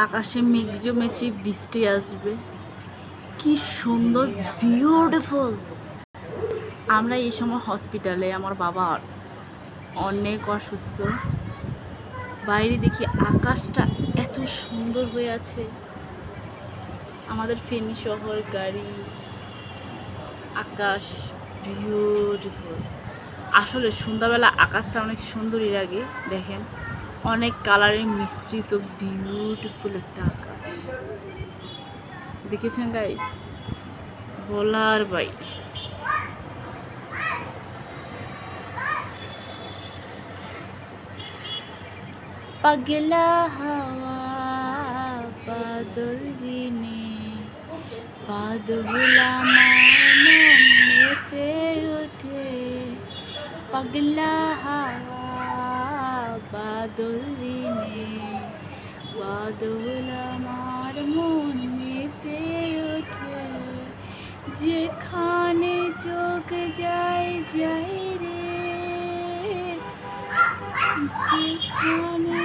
আকাশে মেঘ জমেছে, বৃষ্টি আসবে, কি সুন্দর, বিউটিফুল। আমরা এই সময় হসপিটালে, আমার বাবা অনেক অসুস্থ। বাইরে দেখি আকাশটা এত সুন্দর হয়ে আছে। আমাদের ফেনী শহর, গাড়ি, আকাশ বিউটিফুল। আসলে সন্ধ্যাবেলা আকাশটা অনেক সুন্দরই লাগে। দেখেন, অনেক কালারের মিশ্রিত বিউটিফুল একটা আকাশ। দেখেছেন গাইস? বলার বাইরে। पगला हवा बादल जीने बादला मानते उठे पगला हवा बादल जीने बादला मार मन मेते उठे जेखाने चोख जाए जाए रे যেখানে